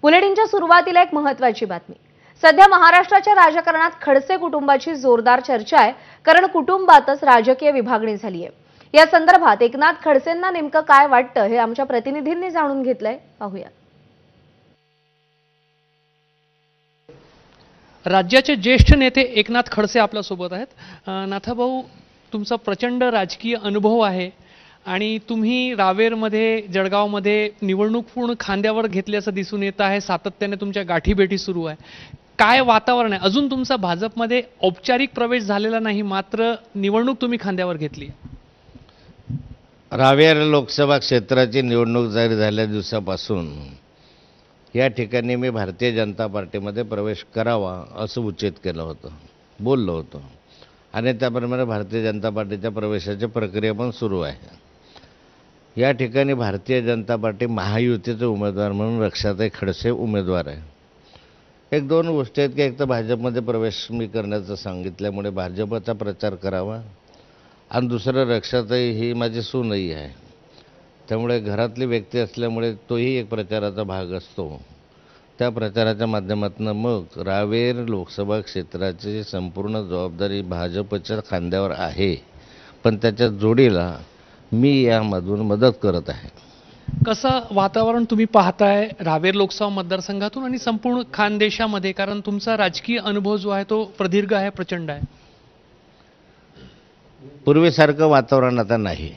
बुलेटिनच्या सुरुवातीला एक महत्त्वाची बातमी। सध्या महाराष्ट्राच्या राजकारणात खडसे कुटुंबाची जोरदार चर्चा आहे, कारण कुटुंबातच राजकीय विभागणी झाली आहे। या संदर्भात एकनाथ खडसेंना नेमकं काय वाटतं हे आमच्या प्रतिनिधींनी जाणून घेतलंय, पाहूया। राज्याचे ज्येष्ठ नेते एकनाथ खडसे आपल्या सोबत आहेत। नाथाभाऊ, तुमचा प्रचंड राजकीय अनुभव आहे आणि तुम्ही रावेरमध्ये, जळगावमध्ये निवडणूक पूर्ण खांद्यावर घेतल्याचं दिसून येत आहे। सातत्याने तुमच्या गाठीभेटी सुरू आहे। काय वातावरण आहे? अजून तुमचा भाजपमध्ये औपचारिक प्रवेश झालेला नाही, मात्र निवडणूक तुम्ही खांद्यावर घेतली। रावेर लोकसभा क्षेत्राची निवडणूक जाहीर झाल्या दिवसापासून या ठिकाणी मी भारतीय जनता पार्टीमध्ये प्रवेश करावा असं उचित केलं होतं, बोललो होतो आणि त्याप्रमाणे भारतीय जनता पार्टीच्या प्रवेशाची प्रक्रिया पण सुरू आहे। या ठिकाणी भारतीय जनता पार्टी महायुतीचे उमेदवार म्हणून रक्षाताई खडसे उमेदवार आहे। एक दोन गोष्टी आहेत की एक तर भाजपमध्ये प्रवेश मी करण्याचं सांगितल्यामुळे भाजपचा प्रचार करावा आणि दुसरं रक्षाताई ही माझी सूनही आहे, त्यामुळे घरातली व्यक्ती असल्यामुळे तोही एक प्रचाराचा भाग असतो। त्या प्रचाराच्या माध्यमातून मग रावेर लोकसभा क्षेत्राची संपूर्ण जबाबदारी भाजपच्या खांद्यावर आहे, पण त्याच्या जोडीला मी यामधून मदत करत आहे। कसं वातावरण तुम्ही पाहताय रावेर लोकसभा मतदारसंघातून आणि संपूर्ण खानदेशामध्ये, कारण तुमचा राजकीय अनुभव जो आहे तो प्रदीर्घ आहे, प्रचंड आहे? पूर्वीसारखं वातावरण आता नाही,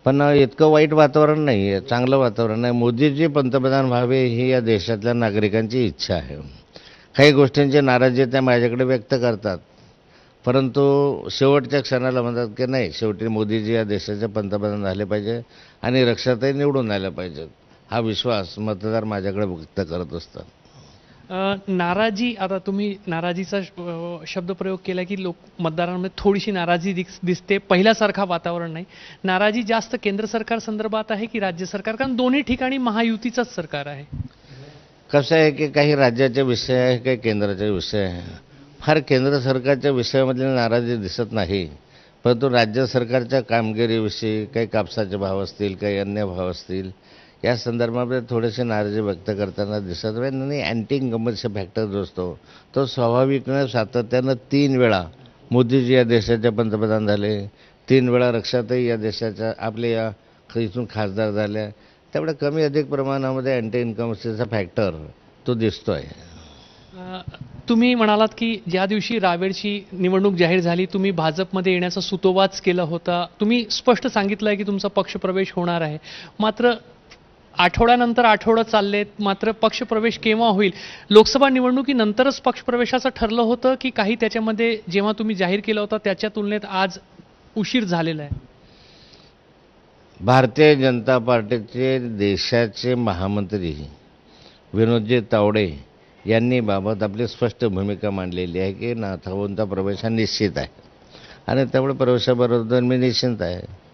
पण इतकं वाईट वातावरण नाही आहे, चांगलं वातावरण आहे। मोदीजी पंतप्रधान व्हावे ही या देशातल्या नागरिकांची इच्छा आहे। काही गोष्टींची नाराजी त्या माझ्याकडे व्यक्त करतात, परंतु शेवटच्या क्षणाला म्हणतात की नाही, शेवटी मोदीजी या देशाचे पंतप्रधान झाले पाहिजे आणि रक्षाताई निवडून आल्या पाहिजेत, हा विश्वास मतदार माझ्याकडे व्यक्त करत असतात। नाराजी, आता तुम्ही नाराजीचा शब्दप्रयोग केला की लोक मतदारांमध्ये थोडीशी नाराजी दिसते, पहिल्यासारखा वातावरण नाही। नाराजी जास्त केंद्र सरकार संदर्भात आहे की राज्य सरकार? कारण दोन्ही ठिकाणी महायुतीचंच सरकार आहे। कसं आहे की काही राज्याचे विषय आहे, काही केंद्राचे विषय आहे। फार केंद्र सरकारच्या विषयामधली नाराजी दिसत नाही, परंतु राज्य सरकारच्या कामगिरीविषयी काही कापसाचे भाव असतील, काही अन्य भाव असतील, या संदर्भामध्ये थोडेसे नाराजी व्यक्त करताना दिसत आहे। आणि अँटी इन्कम्बन्सी फॅक्टर जो असतो तो स्वाभाविकपणे सातत्यानं 3 वेळा मोदीजी या देशाचे पंतप्रधान झाले, 3 वेळा रक्षाताई या देशाच्या आपल्या या इथून खासदार झाल्या, त्यामुळे कमी अधिक प्रमाणामध्ये अँटी इन्कम्बन्सीचा फॅक्टर तो दिसतो आहे। तुम्ही म्हणालात की ज्या दिवशी रावेरची निवडणूक जाहीर झाली तुम्ही भाजपमध्ये येण्याचा सुतोवाच केला होता, तुम्ही स्पष्ट सांगितलं आहे की तुमचा पक्षप्रवेश होणार आहे, मात्र आठवड्यानंतर आठवडं चाललेत, मात्र पक्षप्रवेश केव्हा होईल? लोकसभा निवडणुकीनंतरच पक्षप्रवेशाचं ठरलं होतं की काही त्याच्यामध्ये जेव्हा तुम्ही जाहीर केलं होतं त्याच्या तुलनेत आज उशीर झालेला आहे? भारतीय जनता पार्टीचे देशाचे महामंत्री विनोदजी तावडे यांनी बाबत आपली स्पष्ट भूमिका मांडलेली आहे की नाथाभाऊंचा प्रवेश हा निश्चित आहे आणि त्यामुळे प्रवेशाबरोबर मी निश्चिंत आहे।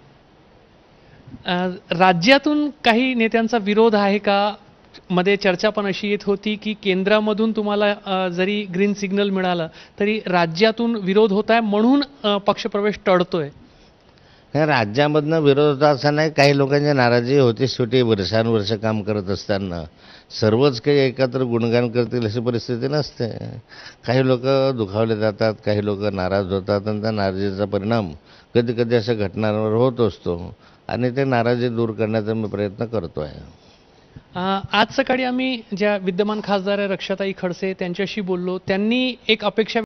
राज्यातून काही नेत्यांचा विरोध आहे का? मध्ये चर्चा पण अशी येत होती की केंद्रामधून तुम्हाला जरी ग्रीन सिग्नल मिळालं तरी राज्यातून विरोध होत आहे, म्हणून पक्षप्रवेश टळतोय। राज्यामधनं विरोध होता असं नाही, काही लोकांची नाराजी होती। शेवटी वर्षानुवर्ष काम करत असताना सर्वच काही एकत्र गुणगान करतील अशी परिस्थिती नसते। काही लोक दुखावले जातात, काही लोक नाराज होतात आणि त्या नाराजीचा परिणाम कधी कधी अशा घटनांवर होत असतो आणि ते नाराजी दूर करण्याचा मी प्रयत्न करतो आहे। आज सकाळी आम्ही ज्या विद्यमान खासदार रक्षाताई खडसे त्यांच्याशी बोललो, त्यांनी एक अपेक्षा